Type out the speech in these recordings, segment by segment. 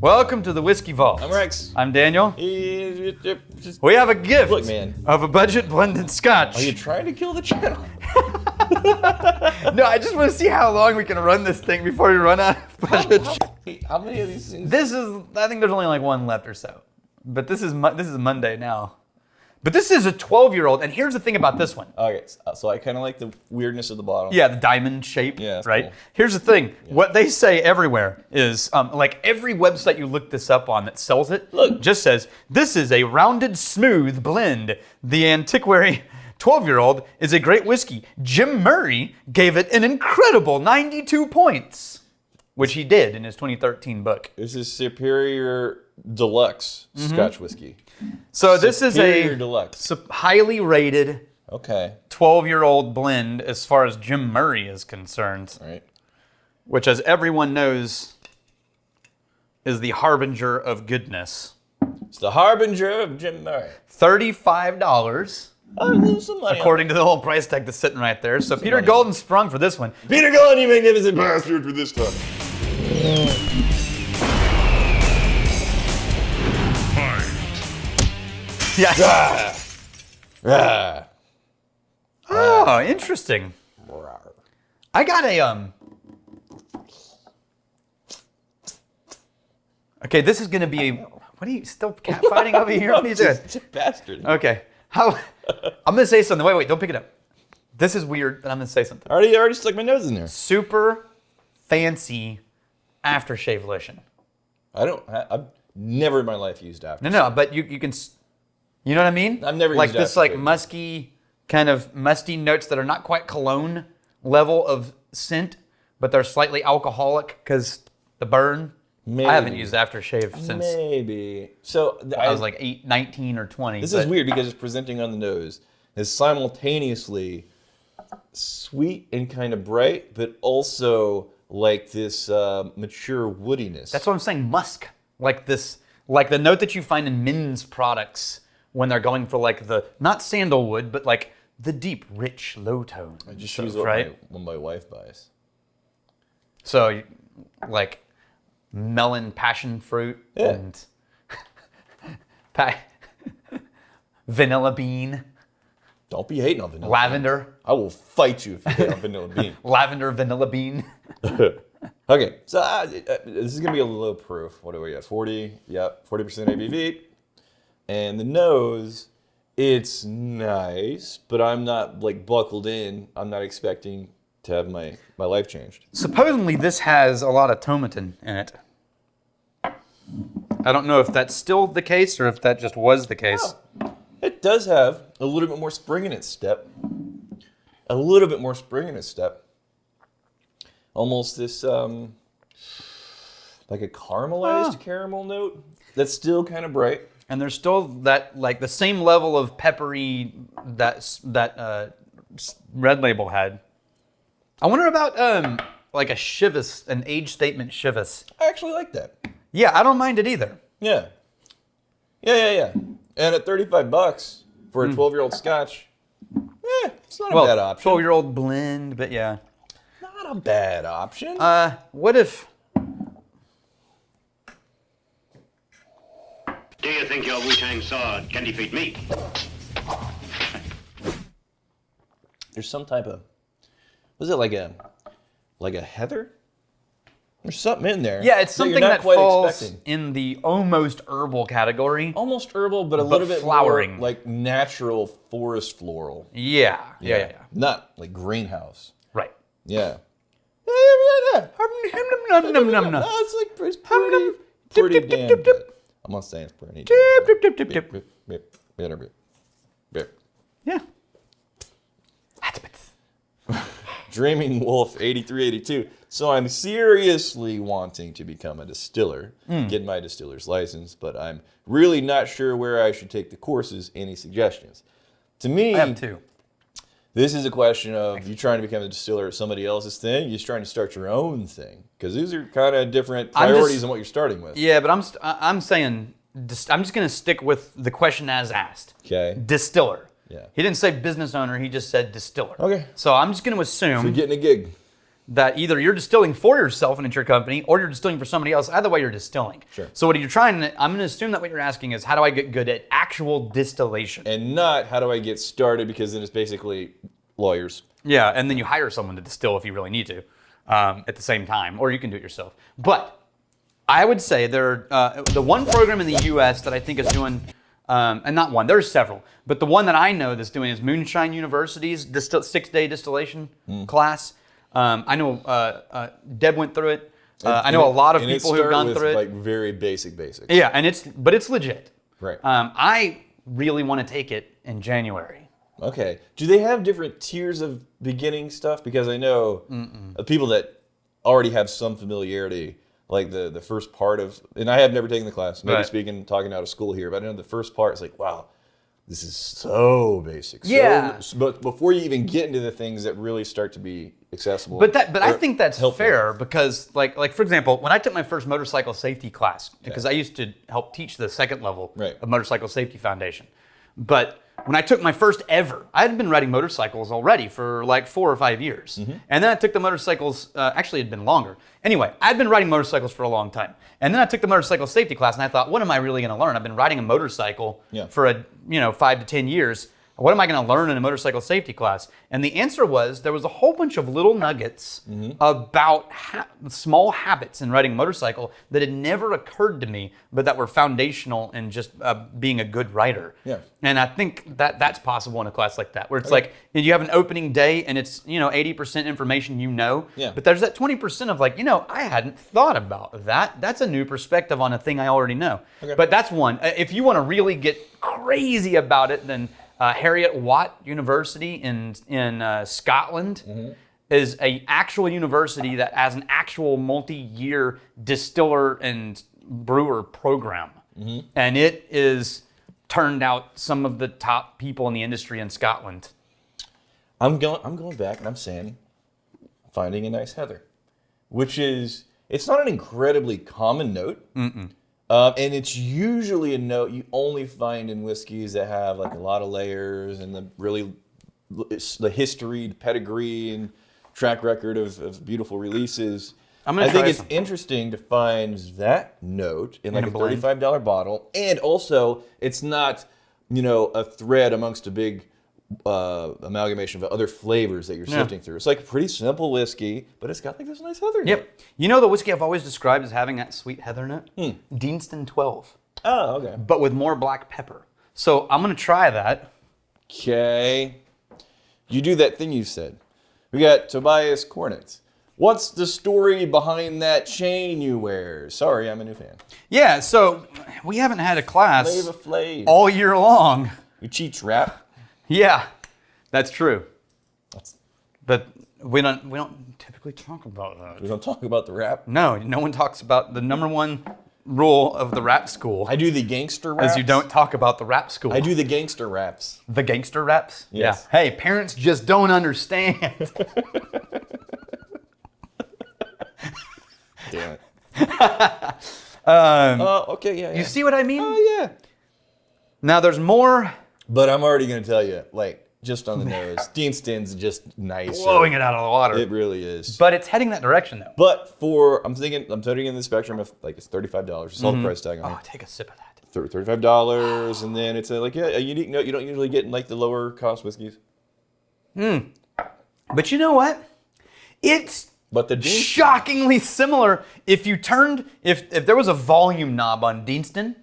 Welcome to the Whiskey Vault. I'm Rex. I'm Daniel. Just, We have a gift Look, man. of a budget blended scotch. Are you trying to kill the channel? No, I just want to see how long we can run this thing before we run out of budget. How many of these things? I think there's only like one left or so. But this is Monday now. But this is a 12-year-old, and here's the thing about this one. Okay, so I kind of like the weirdness of the bottle. Yeah, the diamond shape, Yeah, that's right? cool. Here's the thing. What they say everywhere is, like every website you look this up on that sells it, just says, this is a rounded, smooth blend. The antiquary 12-year-old is a great whiskey. Jim Murray gave it an incredible 92 points, which he did in his 2013 book. This is Superior Deluxe Scotch whiskey. So this is Superior a Deluxe. highly rated Okay. 12-year-old blend as far as Jim Murray is concerned. All right. Which, as everyone knows, is the harbinger of goodness. It's the harbinger of Jim Murray. $35, Oh, lose some money. according to the little price tag that's sitting right there. So Peter Golden sprung for this one. Peter Golden, you magnificent bastard for this time. Yeah. Ah. Oh, interesting. I got a Okay, this is gonna be a. What are you still catfighting over here? What are you doing? Just a bastard. Okay. How? I'm gonna say something. Wait, don't pick it up. This is weird, but I'm gonna say something. I already stuck my nose in there. Super fancy aftershave lotion. I've never in my life used after. No, but you can, you know what I mean? I've never like used this like aftershave. musky kind of musty notes that are not quite cologne level of scent, but they're slightly alcoholic because the burn. Maybe. I haven't used aftershave since Maybe. So I was like 19 or 20. This is weird because it's presenting on the nose is simultaneously sweet and kind of bright, but also like this mature woodiness. That's what I'm saying. Musk, like this, like the note that you find in men's products when they're going for like the not sandalwood, but like the deep, rich, low tone. I just stuff, use what right. my wife buys. So, like melon passion fruit Yeah. and vanilla bean, Don't be hating on vanilla. lavender, I will fight you if you hate on vanilla bean. lavender vanilla bean. Okay, so this is gonna be a low proof. What do we got? 40. Yep, 40% ABV. And the nose, it's nice, but I'm not like buckled in. I'm not expecting to have my life changed. Supposedly, this has a lot of tomatin in it. I don't know if that's still the case or if that just was the case. Oh, it does have a little bit more spring in its step. A little bit more spring in its step. Almost this like a caramelized caramel note that's still kind of bright. And there's still that, like, the same level of peppery that Red Label had. I wonder about, like, a Chivas, an age statement Chivas. I actually like that. Yeah, I don't mind it either. Yeah. Yeah. And at $35 for a 12-year-old scotch, it's not a bad option. 12-year-old blend, but yeah. Not a bad option. What if... Do you think your Wu-Tang sword can defeat me? There's some type of, was it like a heather? There's something in there. Yeah, it's that you're something not that quite falls expecting. in the almost herbal category. Almost herbal, but a little bit flowering. more like natural forest floral. Yeah. Not like greenhouse. Right. Yeah. Nom, nom, nom, nom, nom. No, it's pretty damn good. I'm not saying it's pretty. Dip, dip, dip, dip, Bip. Yeah. Dreaming Wolf 8382. So I'm seriously wanting to become a distiller, get my distiller's license, but I'm really not sure where I should take the courses. Any suggestions? To me, I have two. this is a question of you trying to become a distiller at somebody else's thing, you're just trying to start your own thing. Because these are kind of different priorities than what you're starting with. Yeah, but I'm saying, I'm just going to stick with the question as asked. Okay. Distiller. Yeah. He didn't say business owner, he just said distiller. Okay. So I'm just going to assume You're getting a gig. that either you're distilling for yourself and it's your company, or you're distilling for somebody else. Either way, you're distilling. Sure. So what you're trying to, I'm going to assume that what you're asking is, how do I get good at actual distillation? And not how do I get started, because then it's basically lawyers. Yeah, and then you hire someone to distill if you really need to at the same time, or you can do it yourself. But I would say the one program in the U.S. that I think is doing, and not one, there's several, but the one that I know that's doing is Moonshine University's 6-day distillation class. I know Deb went through it. I know a lot of people who've gone through it. Like very basics. Yeah, and it's legit. Right. I really want to take it in January. Okay. Do they have different tiers of beginning stuff? Because I know people that already have some familiarity, like the first part of, and I have never taken the class, maybe Right. talking out of school here, but I know the first part is like, wow, this is so basic. Yeah. But before you even get into the things that really start to be accessible. But I think that's helpful. fair, because like for example, when I took my first motorcycle safety class, because I used to help teach the second level Right. of Motorcycle Safety Foundation. But when I took my first ever, I had been riding motorcycles already for like 4 or 5 years. And then I took the motorcycles, actually it had been longer. Anyway, I'd been riding motorcycles for a long time. And then I took the motorcycle safety class and I thought, what am I really gonna learn? I've been riding a motorcycle for 5 to 10 years. What am I going to learn in a motorcycle safety class? And the answer was there was a whole bunch of little nuggets about small habits in riding a motorcycle that had never occurred to me, but that were foundational in just being a good rider. Yeah. And I think that that's possible in a class like that, where it's like you have an opening day and it's 80% information Yeah. but there's that 20% of like, I hadn't thought about that. That's a new perspective on a thing I already know. Okay. But that's one. If you want to really get crazy about it, then Harriet Watt University in Scotland is an actual university that has an actual multi-year distiller and brewer program. And it is turned out some of the top people in the industry in Scotland. I'm going back and I'm saying finding a nice heather, which is, it's not an incredibly common note. And it's usually a note you only find in whiskeys that have like a lot of layers and the history, the pedigree, and track record of beautiful releases. I think it's interesting to find that note in like a blend. $35 bottle, and also it's not a thread amongst a big amalgamation of other flavors that you're sifting through. It's like a pretty simple whiskey, but it's got like this nice heather note. Yep. You know the whiskey I've always described as having that sweet heather note? Deanston 12, Oh, okay. but with more black pepper. So I'm going to try that. Okay. You do that thing you said. We got Tobias Cornett. What's the story behind that chain you wear? Sorry, I'm a new fan. Yeah, so we haven't had a class Flava Flav. all year long. You cheats rap. Yeah, that's true. That's- But we don't typically talk about that. We don't talk about the rap. No one talks about the number one rule of the rap school I do the gangster raps. is you don't talk about the rap school. I do the gangster raps. The gangster raps? Yes. Yeah. Hey, parents just don't understand. Damn it. Um, Okay, yeah. you see what I mean? Oh, yeah. Now there's more But I'm already going to tell you, like, just on the nose, Deanston's just nice. blowing it out of the water. It really is. But it's heading that direction though. But I'm putting in the spectrum of, like, it's $35. It's all the price tag on it. Oh, take a sip of that. $35, and then it's a unique note you don't usually get in like the lower cost whiskeys. But you know what? It's But the shockingly similar. If there was a volume knob on Deanston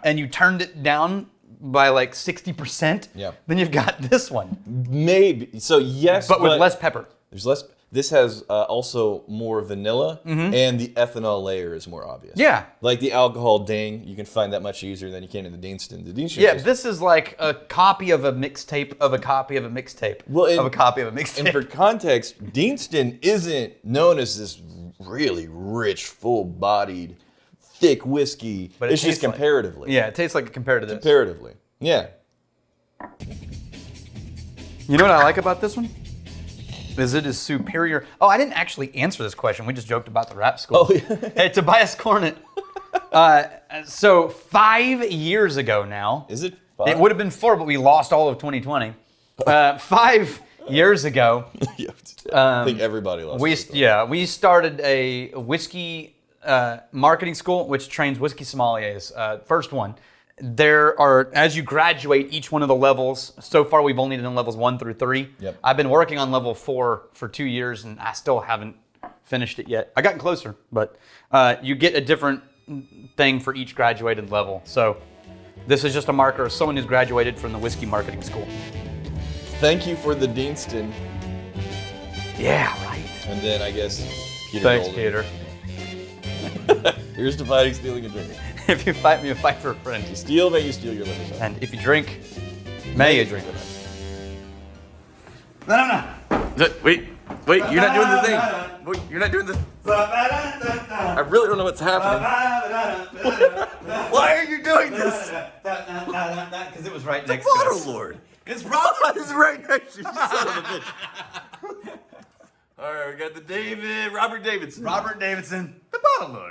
and you turned it down by like 60%, Yeah. then you've got this one. maybe so yes, But with less pepper. There's less. This has also more vanilla, and the ethanol layer is more obvious. Yeah. like the alcohol ding, you can find that much easier than you can in the Deanston. The Deanston, Yeah, this is like a copy of a mixtape of a copy of a mixtape of a copy of a And mixtape. for context, Deanston isn't known as this really rich, full-bodied, thick whiskey. But it it's just tastes like- comparatively. Yeah, it tastes like compared to this. Comparatively. Yeah. You know what I like about this one? Is it is superior. Oh, I didn't actually answer this question. We just joked about the rap school. Oh, yeah. Hey, Tobias Cornett. So 5 years ago now. Is it? It would have been 4, but we lost all of 2020. 5 years ago. Yeah, I think everybody lost. We started a whiskey marketing school, which trains whiskey sommeliers. First one. There are, as you graduate each one of the levels, so far we've only done levels 1 through 3. Yep. I've been working on level 4 for 2 years and I still haven't finished it yet. I gotten closer, but you get a different thing for each graduated level. So this is just a marker of someone who's graduated from the whiskey marketing school. Thank you for the Deanston. Yeah, right. And then I guess Peter Thanks, Golden. Peter. Here's to fighting, stealing, and drinking. If you fight me, you fight for a friend. Steal, may you steal your liver. And if you drink, may you drink with us. Wait, you're not doing the thing. Wait, you're not doing the. I really don't know what's happening. Why are you doing this? Because it was right next Water Lord. It's Rob is right next to you, son of a bitch. All right, we got the Robert Davidson. Robert Davidson, the Bottle Lord.